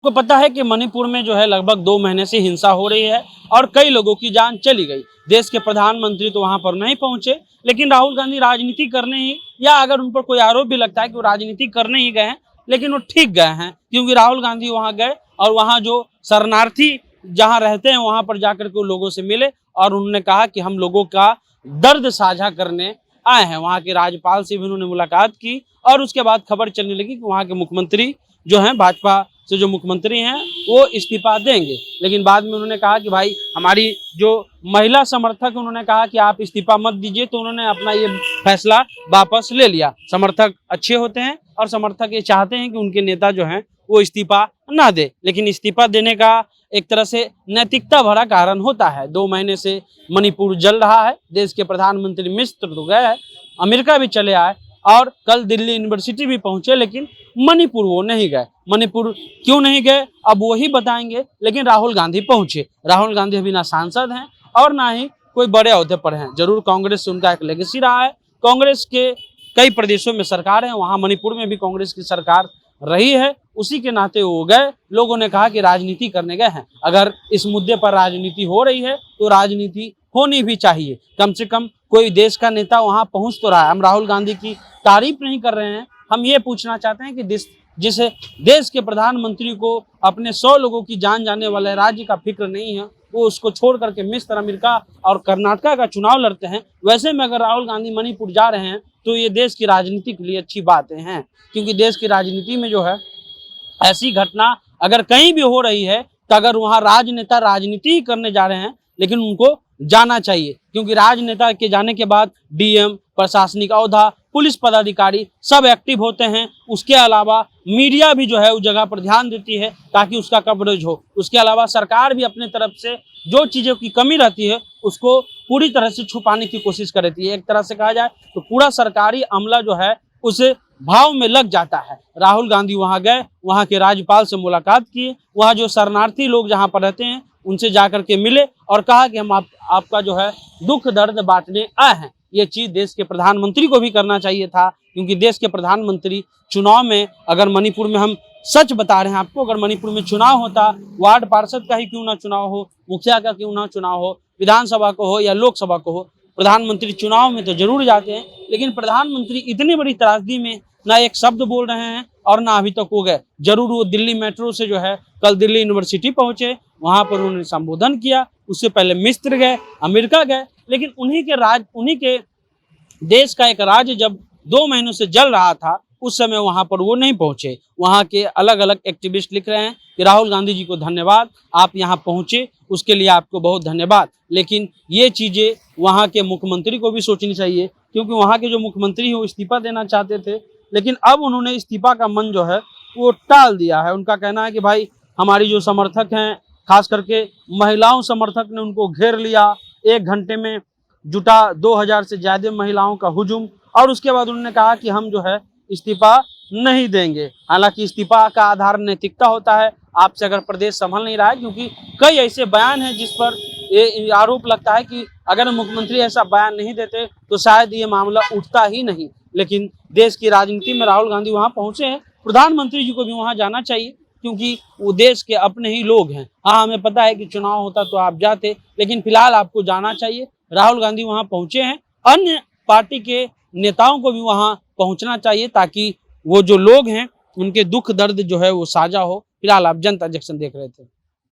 को पता है कि मणिपुर में जो है लगभग 2 महीने से हिंसा हो रही है और कई लोगों की जान चली गई। देश के प्रधानमंत्री तो वहां पर नहीं पहुंचे, लेकिन राहुल गांधी राजनीति करने ही, या अगर उन पर कोई आरोप भी लगता है कि वो राजनीति करने ही गए हैं, लेकिन वो ठीक गए हैं, क्योंकि राहुल गांधी वहां गए और वहां जो शरणार्थी जहां रहते हैं वहां पर जाकर के लोगों से मिले और उन्होंने कहा कि हम लोगों का दर्द साझा करने आए हैं। वहां के राज्यपाल से भी उन्होंने मुलाकात की और उसके बाद खबर चलने लगी कि वहां के मुख्यमंत्री जो हैं, भाजपा से जो मुख्यमंत्री हैं, वो इस्तीफा देंगे। लेकिन बाद में उन्होंने कहा कि भाई हमारी जो महिला समर्थक, उन्होंने कहा कि आप इस्तीफा मत दीजिए, तो उन्होंने अपना ये फैसला वापस ले लिया। समर्थक अच्छे होते हैं और समर्थक ये चाहते हैं कि उनके नेता जो हैं वो इस्तीफा ना दे, लेकिन इस्तीफा देने का एक तरह से नैतिकता भरा कारण होता है। 2 महीने से मणिपुर जल रहा है। देश के प्रधानमंत्री मिस्र तो गए हैं, अमेरिका भी चले आए और कल दिल्ली यूनिवर्सिटी भी पहुंचे, लेकिन मणिपुर वो नहीं गए। मणिपुर क्यों नहीं गए अब वही बताएंगे, लेकिन राहुल गांधी पहुंचे। राहुल गांधी अभी ना सांसद हैं और ना ही कोई बड़े ओहदे पर हैं। जरूर कांग्रेस से उनका एक लेगेसी रहा है, कांग्रेस के कई प्रदेशों में सरकार है, वहां मणिपुर में भी कांग्रेस की सरकार रही है, उसी के नाते वो गए। लोगों ने कहा कि राजनीति करने गए हैं। अगर इस मुद्दे पर राजनीति हो रही है तो राजनीति होनी भी चाहिए। कम से कम कोई देश का नेता वहां पहुंच तो रहा है। हम राहुल गांधी की तारीफ नहीं कर रहे हैं, हम ये पूछना चाहते हैं कि जिस देश के प्रधानमंत्री को अपने 100 लोगों की जान जाने वाले राज्य का फिक्र नहीं है, वो उसको छोड़ करके मिस्र, अमेरिका और कर्नाटका का चुनाव लड़ते हैं। वैसे में अगर राहुल गांधी मणिपुर जा रहे हैं तो ये देश की राजनीति के लिए अच्छी बातें हैं, क्योंकि देश की राजनीति में जो है ऐसी घटना अगर कहीं भी हो रही है तो अगर वहाँ राजनेता राजनीति ही करने जा रहे हैं, लेकिन उनको जाना चाहिए, क्योंकि राजनेता के जाने के बाद डीएम, प्रशासनिक औहदा, पुलिस पदाधिकारी सब एक्टिव होते हैं। उसके अलावा मीडिया भी जो है उस जगह पर ध्यान देती है ताकि उसका कवरेज हो। उसके अलावा सरकार भी अपने तरफ से जो चीज़ों की कमी रहती है उसको पूरी तरह से छुपाने की कोशिश करती है। एक तरह से कहा जाए तो पूरा सरकारी अमला जो है उस भाव में लग जाता है। राहुल गांधी वहां गए, वहां के राज्यपाल से मुलाकात किए, वहां जो शरणार्थी लोग जहां पर रहते हैं उनसे जाकर के मिले और कहा कि हम आपका जो है दुख दर्द बांटने आए हैं। ये चीज देश के प्रधानमंत्री को भी करना चाहिए था, क्योंकि देश के प्रधानमंत्री चुनाव में, अगर मणिपुर में, हम सच बता रहे हैं आपको, अगर मणिपुर में चुनाव होता, वार्ड पार्षद का ही क्यों ना चुनाव हो, मुखिया का क्यों ना चुनाव हो, विधानसभा को हो या लोकसभा को हो, प्रधानमंत्री चुनाव में तो जरूर जाते हैं। लेकिन प्रधानमंत्री इतनी बड़ी त्रासदी में ना एक शब्द बोल रहे हैं और ना अभी तक हो गए। जरूर वो दिल्ली मेट्रो से जो है कल दिल्ली यूनिवर्सिटी पहुंचे, वहां पर उन्होंने संबोधन किया। उससे पहले मिस्र गए, अमेरिका गए, लेकिन उन्हीं के देश का एक राज्य जब 2 महीनों से जल रहा था उस समय वहां पर वो नहीं पहुंचे। वहां के अलग अलग एक्टिविस्ट लिख रहे हैं कि राहुल गांधी जी को धन्यवाद, आप यहां पहुंचे, उसके लिए आपको बहुत धन्यवाद। लेकिन ये चीजें वहां के मुख्यमंत्री को भी सोचनी चाहिए, क्योंकि वहां के जो मुख्यमंत्री हैं वो इस्तीफा देना चाहते थे, लेकिन अब उन्होंने इस्तीफा का मन जो है वो टाल दिया है। उनका कहना है कि भाई हमारी जो समर्थक हैं, खास करके महिलाओं समर्थक ने उनको घेर लिया। 1 घंटे में जुटा 2000 से ज्यादा महिलाओं का हुजूम, और उसके बाद उन्होंने कहा कि हम जो है इस्तीफा नहीं देंगे। हालांकि इस्तीफा का आधार नैतिकता होता है, आपसे अगर प्रदेश संभल नहीं रहा है, क्योंकि कई ऐसे बयान हैं जिस पर ये आरोप लगता है कि अगर मुख्यमंत्री ऐसा बयान नहीं देते तो शायद ये मामला उठता ही नहीं। लेकिन देश की राजनीति में राहुल गांधी वहां पहुंचे हैं, प्रधानमंत्री जी को भी वहां जाना चाहिए, क्योंकि वो देश के अपने ही लोग हैं। हाँ, हमें पता है कि चुनाव होता तो आप जाते, लेकिन फिलहाल आपको जाना चाहिए। राहुल गांधी वहां पहुंचे हैं, अन्य पार्टी के नेताओं को भी वहां पहुंचना चाहिए ताकि वो जो लोग हैं उनके दुख दर्द जो है वो साझा हो। फिलहाल आप जनता जंक्शन देख रहे थे।